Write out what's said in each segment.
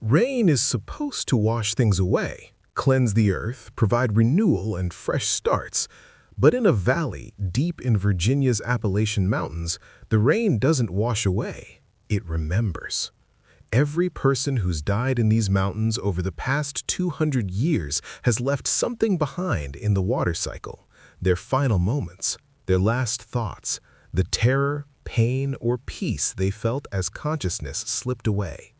Rain is supposed to wash things away, cleanse the earth, provide renewal and fresh starts. But in a valley deep in Virginia's Appalachian Mountains, the rain doesn't wash away, it remembers. Every person who's died in these mountains over the past 200 years has left something behind in the water cycle. Their final moments, their last thoughts, the terror, pain, or peace they felt as consciousness slipped away.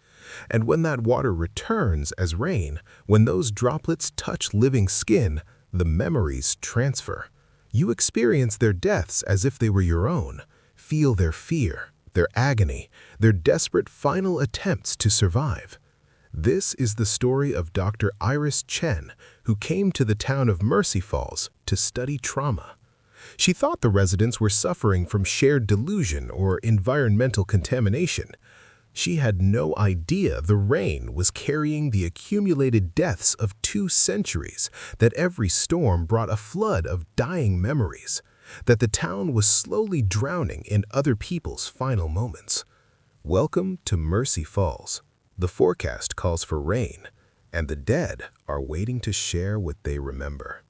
And when that water returns as rain, when those droplets touch living skin, the memories transfer. You experience their deaths as if they were your own. Feel their fear, their agony, their desperate final attempts to survive. This is the story of Dr. Iris Chen, who came to the town of Mercy Falls to study trauma. She thought the residents were suffering from shared delusion or environmental contamination. She had no idea the rain was carrying the accumulated deaths of 2 centuries, that every storm brought a flood of dying memories, that the town was slowly drowning in other people's final moments. Welcome to Mercy Falls. The forecast calls for rain, and the dead are waiting to share what they remember.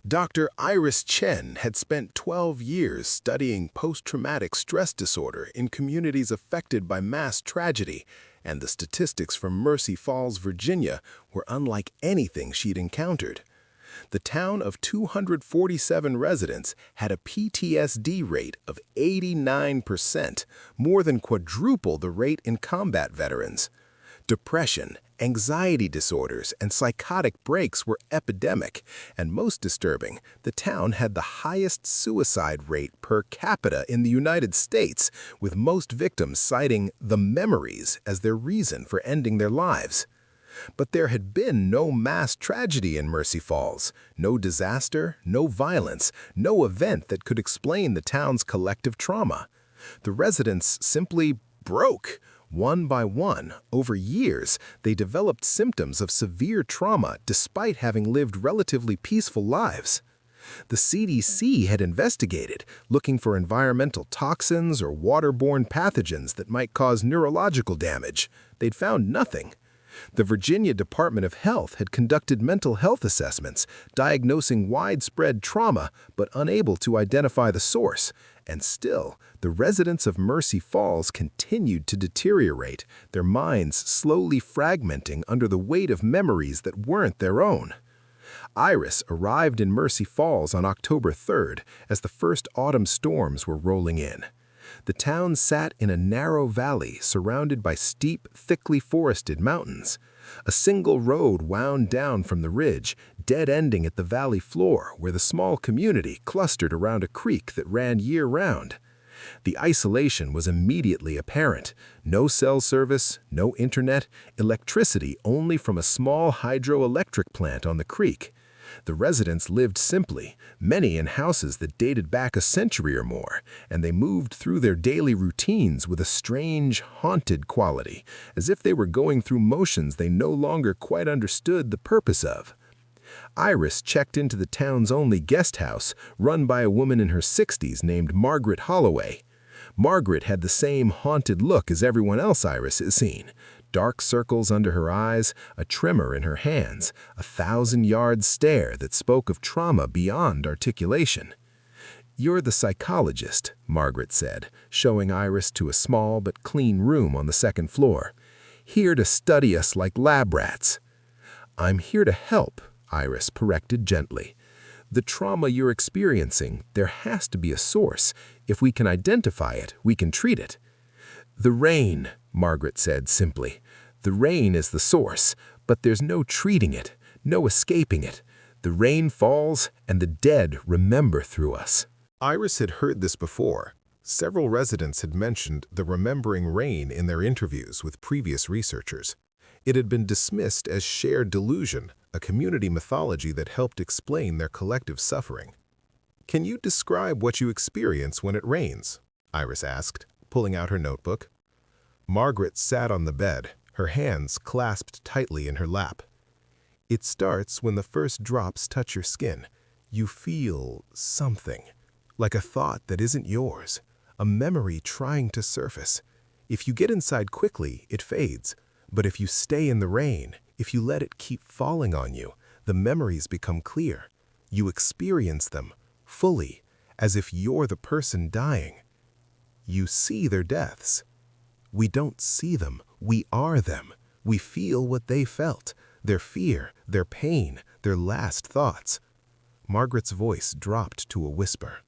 Dr. Iris Chen had spent 12 years studying post-traumatic stress disorder in communities affected by mass tragedy, and the statistics from Mercy Falls, Virginia, were unlike anything she'd encountered. The town of 247 residents had a PTSD rate of 89%, more than quadruple the rate in combat veterans. Depression, anxiety disorders, and psychotic breaks were epidemic, and most disturbing, the town had the highest suicide rate per capita in the United States, with most victims citing the memories as their reason for ending their lives. But there had been no mass tragedy in Mercy Falls, no disaster, no violence, no event that could explain the town's collective trauma. The residents simply broke. One by one, over years, they developed symptoms of severe trauma despite having lived relatively peaceful lives. The CDC had investigated, looking for environmental toxins or waterborne pathogens that might cause neurological damage. They'd found nothing. The Virginia Department of Health had conducted mental health assessments, diagnosing widespread trauma, but unable to identify the source. And still, the residents of Mercy Falls continued to deteriorate, their minds slowly fragmenting under the weight of memories that weren't their own. Iris arrived in Mercy Falls on October 3rd as the first autumn storms were rolling in. The town sat in a narrow valley surrounded by steep, thickly forested mountains. A single road wound down from the ridge, dead-ending at the valley floor where the small community clustered around a creek that ran year-round. The isolation was immediately apparent. No cell service, no internet, electricity only from a small hydroelectric plant on the creek. The residents lived simply, many in houses that dated back a century or more, and they moved through their daily routines with a strange, haunted quality, as if they were going through motions they no longer quite understood the purpose of. Iris checked into the town's only guest house, run by a woman in her 60s named Margaret Holloway. Margaret had the same haunted look as everyone else Iris had seen. Dark circles under her eyes, a tremor in her hands, a 1,000-yard stare that spoke of trauma beyond articulation. "You're the psychologist," Margaret said, showing Iris to a small but clean room on the 2nd floor. "Here to study us like lab rats." "I'm here to help," Iris corrected gently. "The trauma you're experiencing, there has to be a source. If we can identify it, we can treat it." "The rain," Margaret said simply. "The rain is the source, but there's no treating it, no escaping it. The rain falls, and the dead remember through us." Iris had heard this before. Several residents had mentioned the remembering rain in their interviews with previous researchers. It had been dismissed as shared delusion, a community mythology that helped explain their collective suffering. "Can you describe what you experience when it rains?" Iris asked, pulling out her notebook. Margaret sat on the bed, her hands clasped tightly in her lap. "It starts when the first drops touch your skin. You feel something, like a thought that isn't yours, a memory trying to surface. If you get inside quickly, it fades. But if you stay in the rain, if you let it keep falling on you, the memories become clear. You experience them fully, as if you're the person dying. You see their deaths. We don't see them, we are them. We feel what they felt, their fear, their pain, their last thoughts. Margaret's voice dropped to a whisper.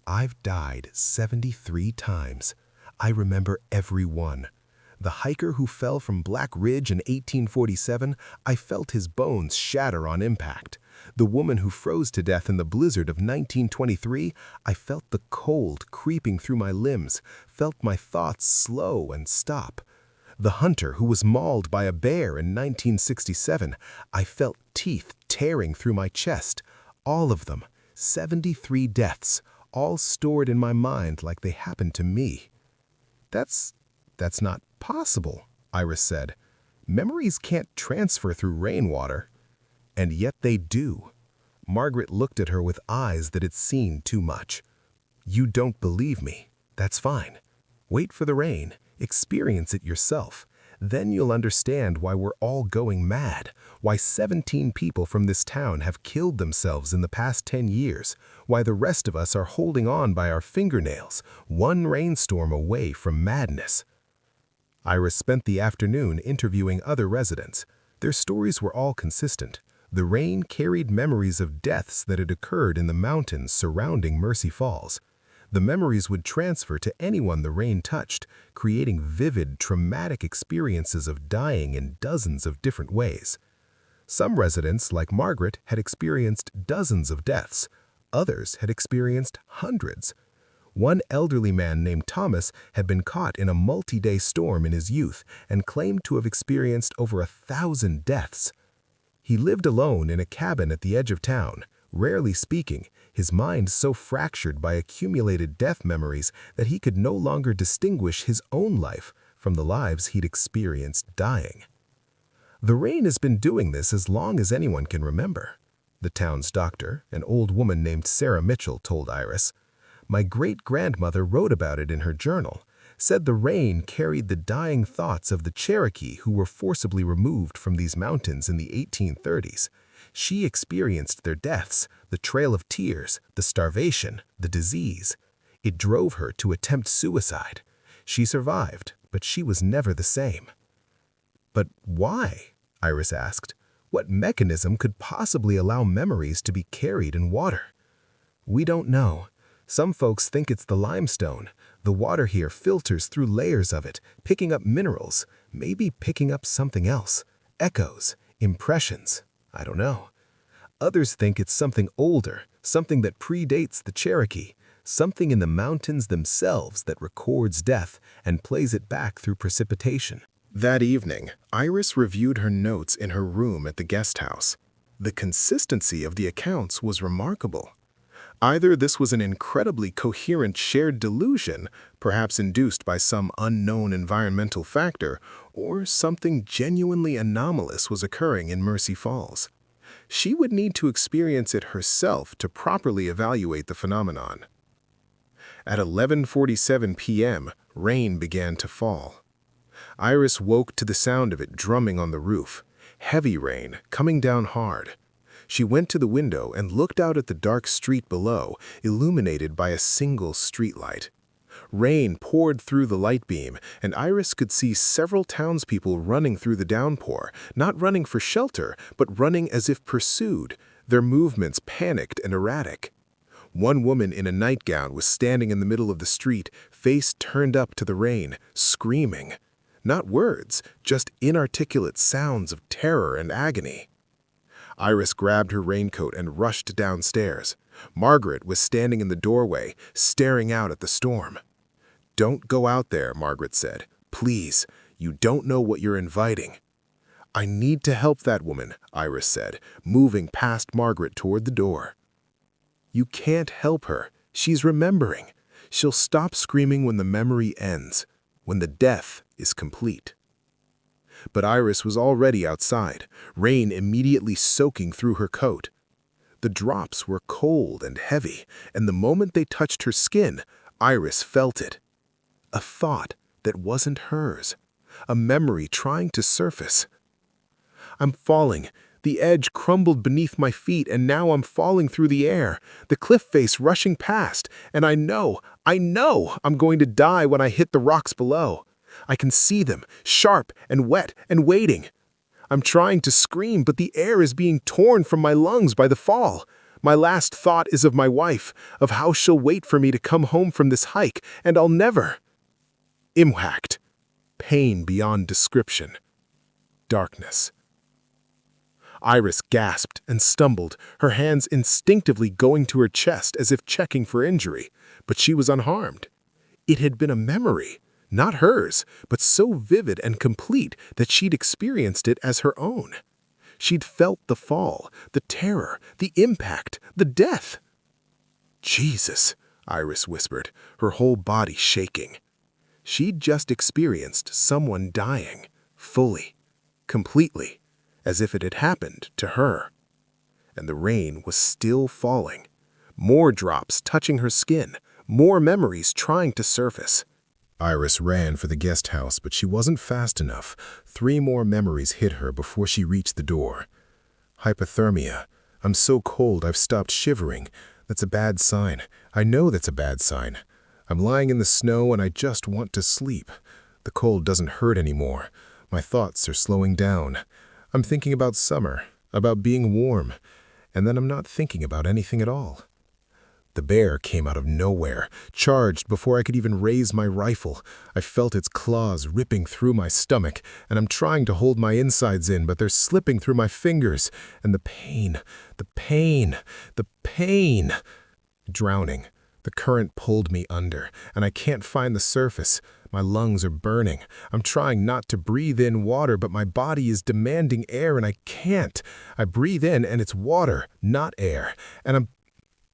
I've died 73 times. I remember every one. The hiker who fell from Black Ridge in 1847, I felt his bones shatter on impact. The woman who froze to death in the blizzard of 1923, I felt the cold creeping through my limbs, felt my thoughts slow and stop. The hunter who was mauled by a bear in 1967, I felt teeth tearing through my chest. All of them, 73 deaths, all stored in my mind like they happened to me. That's not possible, Iris said. Memories can't transfer through rainwater. And yet they do. Margaret looked at her with eyes that had seen too much. You don't believe me. That's fine. Wait for the rain. Experience it yourself. Then you'll understand why we're all going mad, why 17 people from this town have killed themselves in the past 10 years, why the rest of us are holding on by our fingernails, one rainstorm away from madness. Iris spent the afternoon interviewing other residents. Their stories were all consistent. The rain carried memories of deaths that had occurred in the mountains surrounding Mercy Falls. The memories would transfer to anyone the rain touched, creating vivid, traumatic experiences of dying in dozens of different ways. Some residents, like Margaret, had experienced dozens of deaths. Others had experienced hundreds. One elderly man named Thomas had been caught in a multi-day storm in his youth and claimed to have experienced over 1,000 deaths. He lived alone in a cabin at the edge of town, rarely speaking, his mind so fractured by accumulated death memories that he could no longer distinguish his own life from the lives he'd experienced dying. The rain has been doing this as long as anyone can remember, the town's doctor, an old woman named Sarah Mitchell, told Iris. My great-grandmother wrote about it in her journal, said the rain carried the dying thoughts of the Cherokee who were forcibly removed from these mountains in the 1830s. She experienced their deaths, the trail of tears, the starvation, the disease. It drove her to attempt suicide. She survived, but she was never the same. But why? Iris asked. What mechanism could possibly allow memories to be carried in water? We don't know. Some folks think it's the limestone. The water here filters through layers of it, picking up minerals, maybe picking up something else. Echoes, impressions. I don't know. Others think it's something older, something that predates the Cherokee, something in the mountains themselves that records death and plays it back through precipitation. That evening, Iris reviewed her notes in her room at the guest house. The consistency of the accounts was remarkable. Either this was an incredibly coherent shared delusion, perhaps induced by some unknown environmental factor, or something genuinely anomalous was occurring in Mercy Falls. She would need to experience it herself to properly evaluate the phenomenon. At 11:47 p.m., rain began to fall. Iris woke to the sound of it drumming on the roof, heavy rain coming down hard. She went to the window and looked out at the dark street below, illuminated by a single streetlight. Rain poured through the light beam, and Iris could see several townspeople running through the downpour, not running for shelter, but running as if pursued, their movements panicked and erratic. One woman in a nightgown was standing in the middle of the street, face turned up to the rain, screaming. Not words, just inarticulate sounds of terror and agony. Iris grabbed her raincoat and rushed downstairs. Margaret was standing in the doorway, staring out at the storm. "Don't go out there," Margaret said. "Please, you don't know what you're inviting." "I need to help that woman," Iris said, moving past Margaret toward the door. "You can't help her. She's remembering. She'll stop screaming when the memory ends, when the death is complete." But Iris was already outside, rain immediately soaking through her coat. The drops were cold and heavy, and the moment they touched her skin, Iris felt it. A thought, that wasn't hers. A memory trying to surface. I'm falling. The edge crumbled beneath my feet, and now I'm falling through the air, the cliff face rushing past, and I know I'm going to die when I hit the rocks below. I can see them, sharp and wet and waiting. I'm trying to scream, but the air is being torn from my lungs by the fall. My last thought is of my wife, of how she'll wait for me to come home from this hike, and I'll never. Impact. Pain beyond description. Darkness. Iris gasped and stumbled, her hands instinctively going to her chest as if checking for injury, but she was unharmed. It had been a memory, not hers, but so vivid and complete that she'd experienced it as her own. She'd felt the fall, the terror, the impact, the death. Jesus, Iris whispered, her whole body shaking. She'd just experienced someone dying, fully, completely, as if it had happened to her. And the rain was still falling. More drops touching her skin, more memories trying to surface. Iris ran for the guest house, but she wasn't fast enough. 3 more memories hit her before she reached the door. Hypothermia. I'm so cold I've stopped shivering. That's a bad sign. I know that's a bad sign. I'm lying in the snow and I just want to sleep. The cold doesn't hurt anymore. My thoughts are slowing down. I'm thinking about summer, about being warm, and then I'm not thinking about anything at all. The bear came out of nowhere, charged before I could even raise my rifle. I felt its claws ripping through my stomach, and I'm trying to hold my insides in, but they're slipping through my fingers. And the pain. Drowning. The current pulled me under, and I can't find the surface. My lungs are burning. I'm trying not to breathe in water, but my body is demanding air, and I can't. I breathe in, and it's water, not air.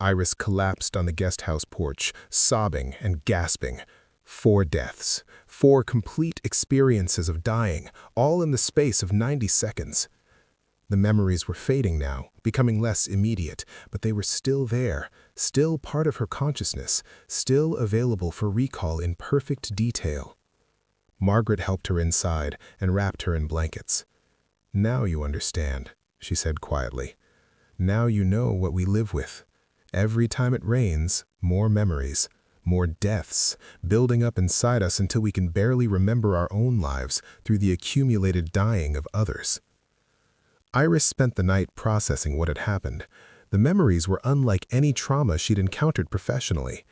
Iris collapsed on the guest house porch, sobbing and gasping. 4 deaths, 4 complete experiences of dying, all in the space of 90 seconds. The memories were fading now, becoming less immediate, but they were still there, still part of her consciousness, still available for recall in perfect detail. Margaret helped her inside and wrapped her in blankets. "Now you understand," she said quietly. "Now you know what we live with. Every time it rains, more memories, more deaths, building up inside us until we can barely remember our own lives through the accumulated dying of others." Iris spent the night processing what had happened. The memories were unlike any trauma she'd encountered professionally.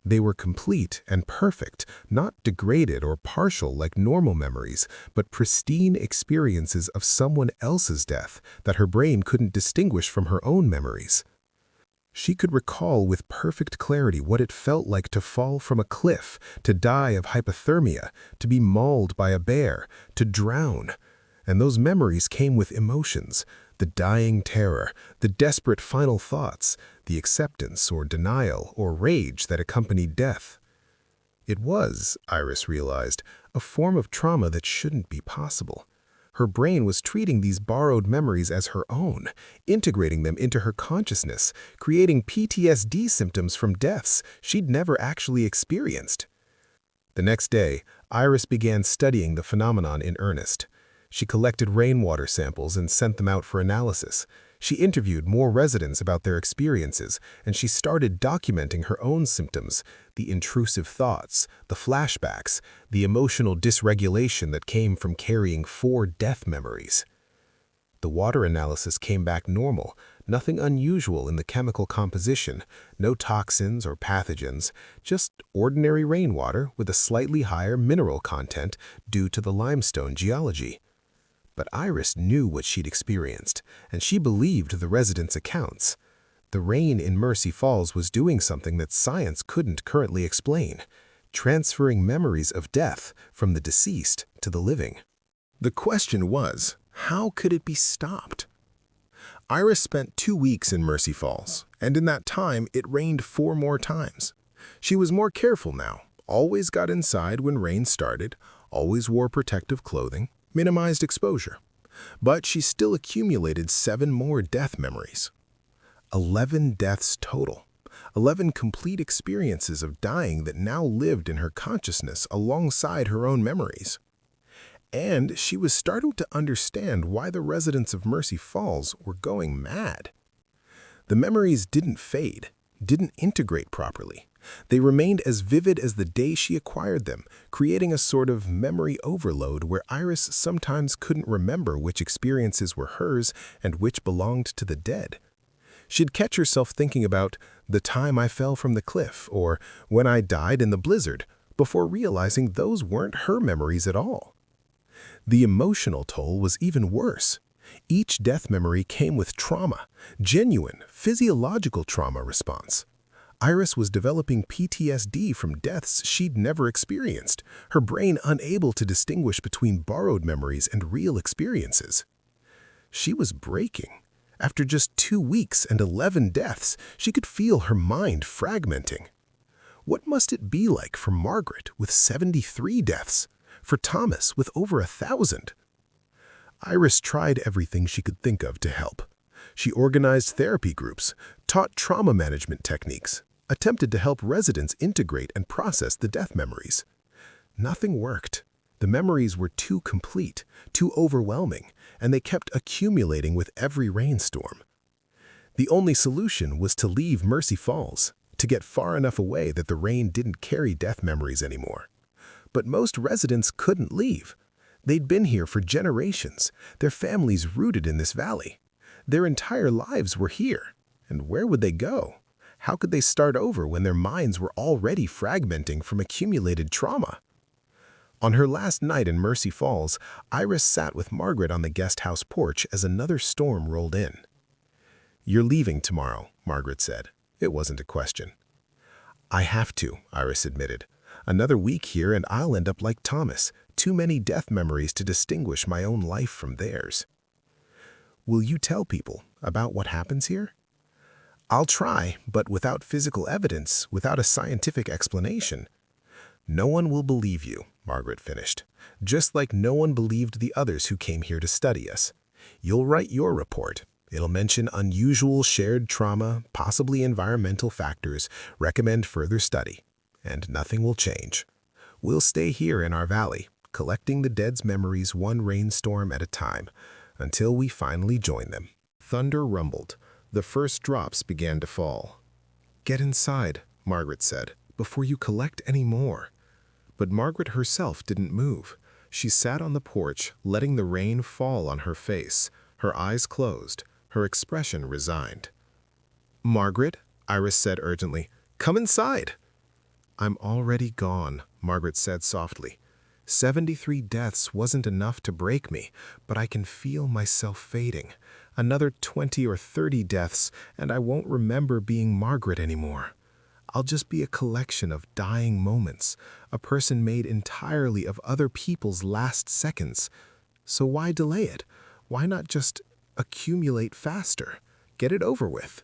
They were complete and perfect, not degraded or partial like normal memories, but pristine experiences of someone else's death that her brain couldn't distinguish from her own memories. She could recall with perfect clarity what it felt like to fall from a cliff, to die of hypothermia, to be mauled by a bear, to drown. And those memories came with emotions, the dying terror, the desperate final thoughts, the acceptance or denial or rage that accompanied death. It was, Iris realized, a form of trauma that shouldn't be possible. Her brain was treating these borrowed memories as her own, integrating them into her consciousness, creating PTSD symptoms from deaths she'd never actually experienced. The next day, Iris began studying the phenomenon in earnest. She collected rainwater samples and sent them out for analysis. She interviewed more residents about their experiences, and she started documenting her own symptoms, the intrusive thoughts, the flashbacks, the emotional dysregulation that came from carrying 4 death memories. The water analysis came back normal, nothing unusual in the chemical composition, no toxins or pathogens, just ordinary rainwater with a slightly higher mineral content due to the limestone geology. But Iris knew what she'd experienced, and she believed the residents' accounts. The rain in Mercy Falls was doing something that science couldn't currently explain, transferring memories of death from the deceased to the living. The question was, how could it be stopped? Iris spent 2 weeks in Mercy Falls, and in that time it rained 4 more times. She was more careful now, always got inside when rain started, always wore protective clothing, minimized exposure. But she still accumulated 7 more death memories. 11 deaths total. 11 complete experiences of dying that now lived in her consciousness alongside her own memories. And she was starting to understand why the residents of Mercy Falls were going mad. The memories didn't fade, didn't integrate properly. They remained as vivid as the day she acquired them, creating a sort of memory overload where Iris sometimes couldn't remember which experiences were hers and which belonged to the dead. She'd catch herself thinking about the time I fell from the cliff or when I died in the blizzard, before realizing those weren't her memories at all. The emotional toll was even worse. Each death memory came with trauma, genuine, physiological trauma response. Iris was developing PTSD from deaths she'd never experienced, her brain unable to distinguish between borrowed memories and real experiences. She was breaking. After just 2 weeks and 11 deaths, she could feel her mind fragmenting. What must it be like for Margaret with 73 deaths? For Thomas with over 1,000? Iris tried everything she could think of to help. She organized therapy groups, taught trauma management techniques, attempted to help residents integrate and process the death memories. Nothing worked. The memories were too complete, too overwhelming, and they kept accumulating with every rainstorm. The only solution was to leave Mercy Falls, to get far enough away that the rain didn't carry death memories anymore. But most residents couldn't leave. They'd been here for generations, their families rooted in this valley. Their entire lives were here. And where would they go? How could they start over when their minds were already fragmenting from accumulated trauma? On her last night in Mercy Falls, Iris sat with Margaret on the guest house porch as another storm rolled in. "You're leaving tomorrow," Margaret said. It wasn't a question. "I have to," Iris admitted. "Another week here and I'll end up like Thomas, too many death memories to distinguish my own life from theirs." "Will you tell people about what happens here?" "I'll try, but without physical evidence, without a scientific explanation." "No one will believe you," Margaret finished, "just like no one believed the others who came here to study us. You'll write your report. It'll mention unusual shared trauma, possibly environmental factors, recommend further study. And nothing will change. We'll stay here in our valley, collecting the dead's memories one rainstorm at a time, until we finally join them." Thunder rumbled. The first drops began to fall. "Get inside," Margaret said, "before you collect any more." But Margaret herself didn't move. She sat on the porch, letting the rain fall on her face, her eyes closed, her expression resigned. "Margaret," Iris said urgently, "come inside." "I'm already gone," Margaret said softly. 73 deaths wasn't enough to break me, but I can feel myself fading. Another 20 or 30 deaths, and I won't remember being Margaret anymore. I'll just be a collection of dying moments, a person made entirely of other people's last seconds. So why delay it? Why not just accumulate faster? Get it over with."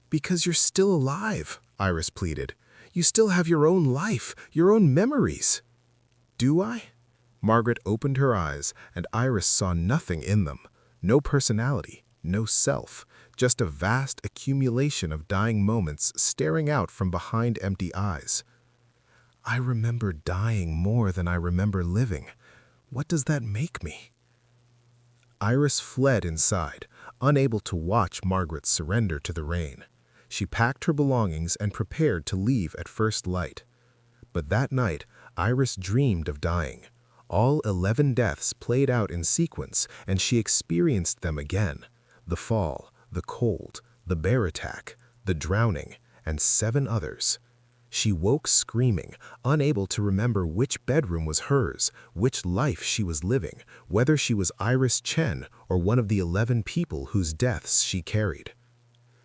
"Because you're still alive," Iris pleaded. "You still have your own life, your own memories." "Do I?" Margaret opened her eyes, and Iris saw nothing in them. No personality, no self, just a vast accumulation of dying moments staring out from behind empty eyes. "I remember dying more than I remember living. What does that make me?" Iris fled inside, unable to watch Margaret surrender to the rain. She packed her belongings and prepared to leave at first light. But that night, Iris dreamed of dying. All 11 deaths played out in sequence, and she experienced them again. The fall, the cold, the bear attack, the drowning, and 7 others. She woke screaming, unable to remember which bedroom was hers, which life she was living, whether she was Iris Chen or one of the 11 people whose deaths she carried.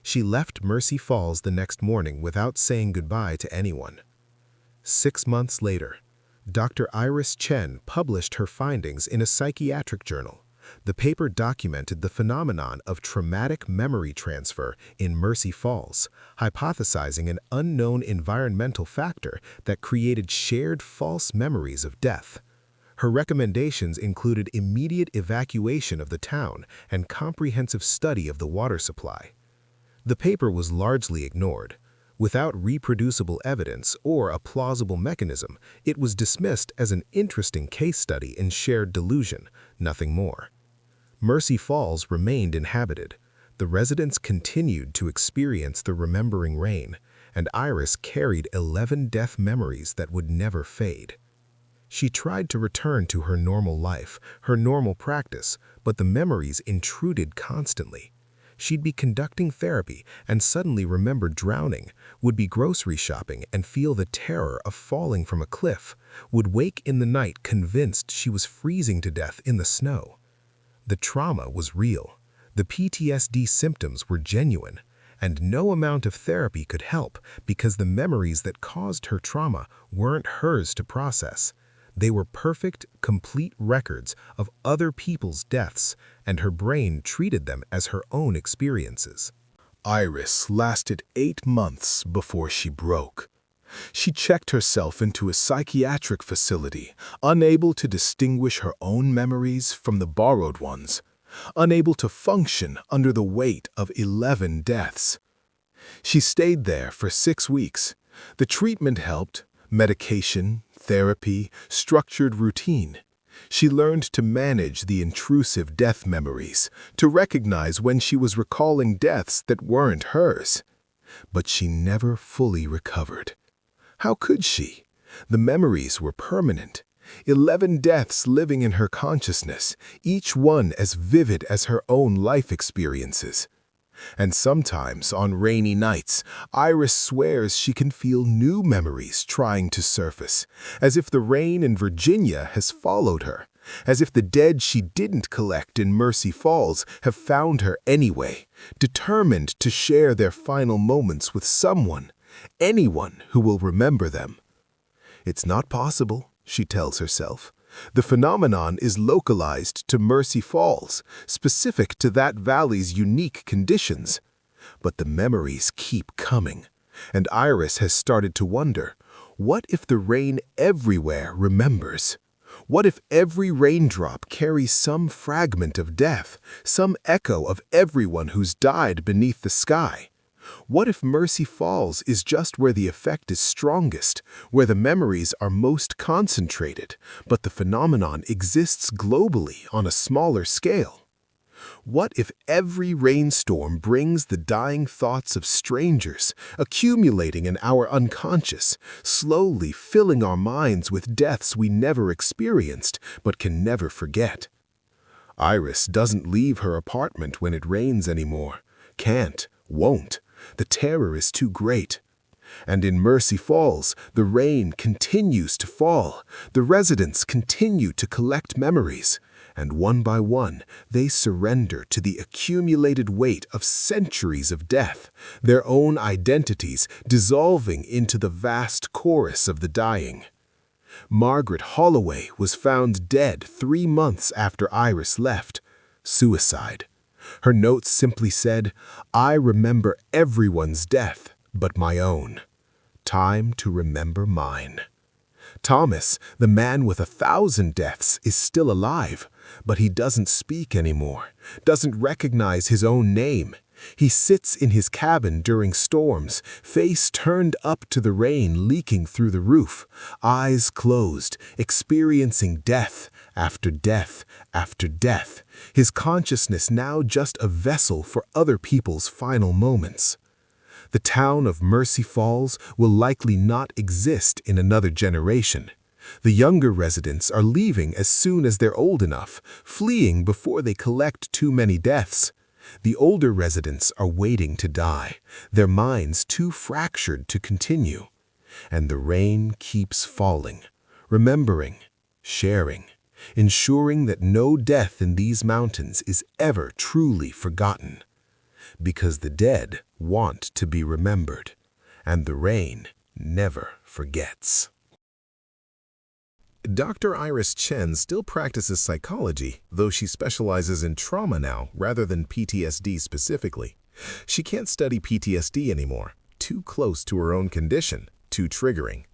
She left Mercy Falls the next morning without saying goodbye to anyone. 6 months later, Dr. Iris Chen published her findings in a psychiatric journal. The paper documented the phenomenon of traumatic memory transfer in Mercy Falls, hypothesizing an unknown environmental factor that created shared false memories of death. Her recommendations included immediate evacuation of the town and comprehensive study of the water supply. The paper was largely ignored. Without reproducible evidence or a plausible mechanism, it was dismissed as an interesting case study in shared delusion, nothing more. Mercy Falls remained inhabited. The residents continued to experience the remembering rain, and Iris carried 11 death memories that would never fade. She tried to return to her normal life, her normal practice, but the memories intruded constantly. She'd be conducting therapy and suddenly remember drowning, would be grocery shopping and feel the terror of falling from a cliff, would wake in the night convinced she was freezing to death in the snow. The trauma was real. The PTSD symptoms were genuine, and no amount of therapy could help because the memories that caused her trauma weren't hers to process. They were perfect, complete records of other people's deaths, and her brain treated them as her own experiences. Iris lasted 8 months before she broke. She checked herself into a psychiatric facility, unable to distinguish her own memories from the borrowed ones, unable to function under the weight of 11 deaths. She stayed there for 6 weeks. The treatment helped: medication, therapy, structured routine. She learned to manage the intrusive death memories, to recognize when she was recalling deaths that weren't hers. But she never fully recovered. How could she? The memories were permanent. 11 deaths living in her consciousness, each one as vivid as her own life experiences. And sometimes, on rainy nights, Iris swears she can feel new memories trying to surface, as if the rain in Virginia has followed her, as if the dead she didn't collect in Mercy Falls have found her anyway, determined to share their final moments with someone, anyone who will remember them. It's not possible, she tells herself. The phenomenon is localized to Mercy Falls, specific to that valley's unique conditions. But the memories keep coming, and Iris has started to wonder, what if the rain everywhere remembers? What if every raindrop carries some fragment of death, some echo of everyone who's died beneath the sky? What if Mercy Falls is just where the effect is strongest, where the memories are most concentrated, but the phenomenon exists globally on a smaller scale? What if every rainstorm brings the dying thoughts of strangers, accumulating in our unconscious, slowly filling our minds with deaths we never experienced but can never forget? Iris doesn't leave her apartment when it rains anymore. Can't, won't. The terror is too great. And in Mercy Falls, the rain continues to fall. The residents continue to collect memories, and one by one, they surrender to the accumulated weight of centuries of death, their own identities dissolving into the vast chorus of the dying. Margaret Holloway was found dead 3 months after Iris left. Suicide. Her notes simply said, "I remember everyone's death but my own. Time to remember mine." Thomas, the man with 1,000 deaths, is still alive, but he doesn't speak anymore, doesn't recognize his own name. He sits in his cabin during storms, face turned up to the rain leaking through the roof, eyes closed, experiencing death after death after death, his consciousness now just a vessel for other people's final moments. The town of Mercy Falls will likely not exist in another generation. The younger residents are leaving as soon as they're old enough, fleeing before they collect too many deaths. The older residents are waiting to die, their minds too fractured to continue. And the rain keeps falling, remembering, sharing, ensuring that no death in these mountains is ever truly forgotten. Because the dead want to be remembered, and the rain never forgets. Dr. Iris Chen still practices psychology, though she specializes in trauma now rather than PTSD specifically. She can't study PTSD anymore, too close to her own condition, too triggering.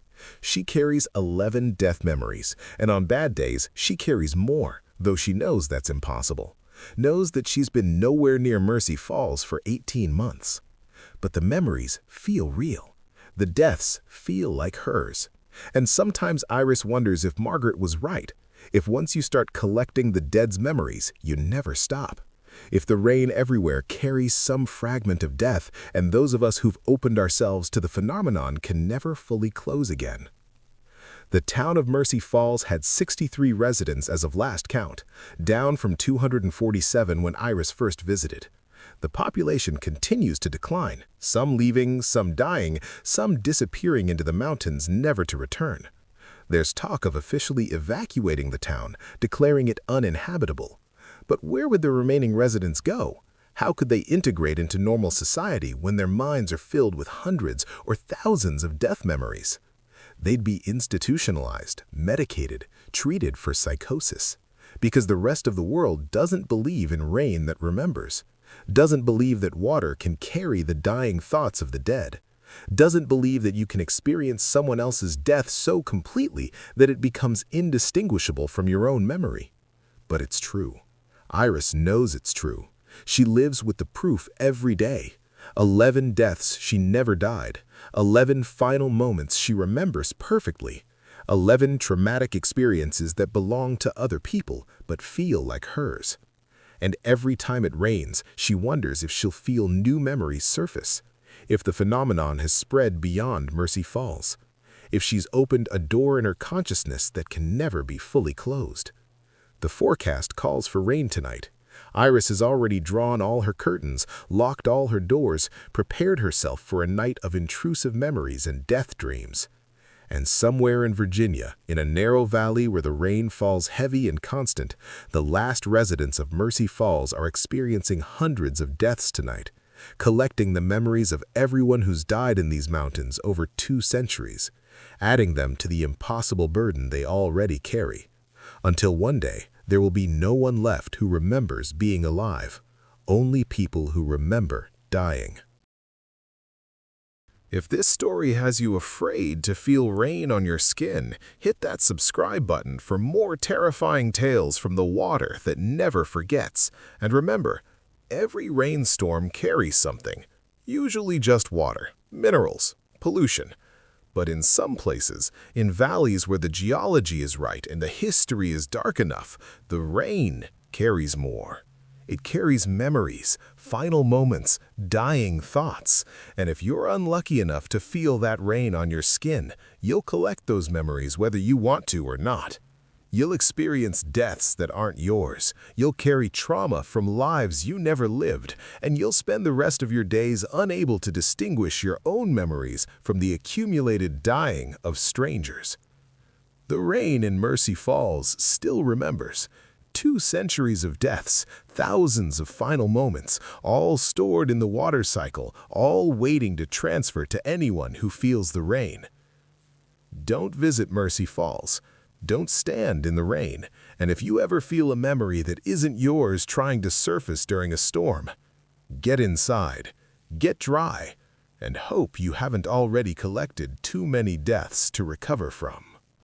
She carries 11 death memories, and on bad days, she carries more, though she knows that's impossible. Knows that she's been nowhere near Mercy Falls for 18 months. But the memories feel real. The deaths feel like hers. And sometimes Iris wonders if Margaret was right. If once you start collecting the dead's memories, you never stop. If the rain everywhere carries some fragment of death, and those of us who've opened ourselves to the phenomenon can never fully close again. The town of Mercy Falls had 63 residents as of last count, down from 247 when Iris first visited. The population continues to decline, some leaving, some dying, some disappearing into the mountains never to return. There's talk of officially evacuating the town, declaring it uninhabitable. But where would the remaining residents go? How could they integrate into normal society when their minds are filled with hundreds or thousands of death memories? They'd be institutionalized, medicated, treated for psychosis. Because the rest of the world doesn't believe in rain that remembers, doesn't believe that water can carry the dying thoughts of the dead, doesn't believe that you can experience someone else's death so completely that it becomes indistinguishable from your own memory. But it's true. Iris knows it's true. She lives with the proof every day. 11 deaths she never died. 11 final moments she remembers perfectly. 11 traumatic experiences that belong to other people but feel like hers. And every time it rains, she wonders if she'll feel new memories surface. If the phenomenon has spread beyond Mercy Falls. If she's opened a door in her consciousness that can never be fully closed. The forecast calls for rain tonight. Iris has already drawn all her curtains, locked all her doors, prepared herself for a night of intrusive memories and death dreams. And somewhere in Virginia, in a narrow valley where the rain falls heavy and constant, the last residents of Mercy Falls are experiencing hundreds of deaths tonight, collecting the memories of everyone who's died in these mountains over 2 centuries, adding them to the impossible burden they already carry. Until one day, there will be no one left who remembers being alive, only people who remember dying. If this story has you afraid to feel rain on your skin, hit that subscribe button for more terrifying tales from the water that never forgets. And remember, every rainstorm carries something, usually just water, minerals, pollution. But in some places, in valleys where the geology is right and the history is dark enough, the rain carries more. It carries memories, final moments, dying thoughts. And if you're unlucky enough to feel that rain on your skin, you'll collect those memories whether you want to or not. You'll experience deaths that aren't yours. You'll carry trauma from lives you never lived, and you'll spend the rest of your days unable to distinguish your own memories from the accumulated dying of strangers. The rain in Mercy Falls still remembers. 2 centuries of deaths, thousands of final moments, all stored in the water cycle, all waiting to transfer to anyone who feels the rain. Don't visit Mercy Falls. Don't stand in the rain, and if you ever feel a memory that isn't yours trying to surface during a storm, get inside, get dry, and hope you haven't already collected too many deaths to recover from.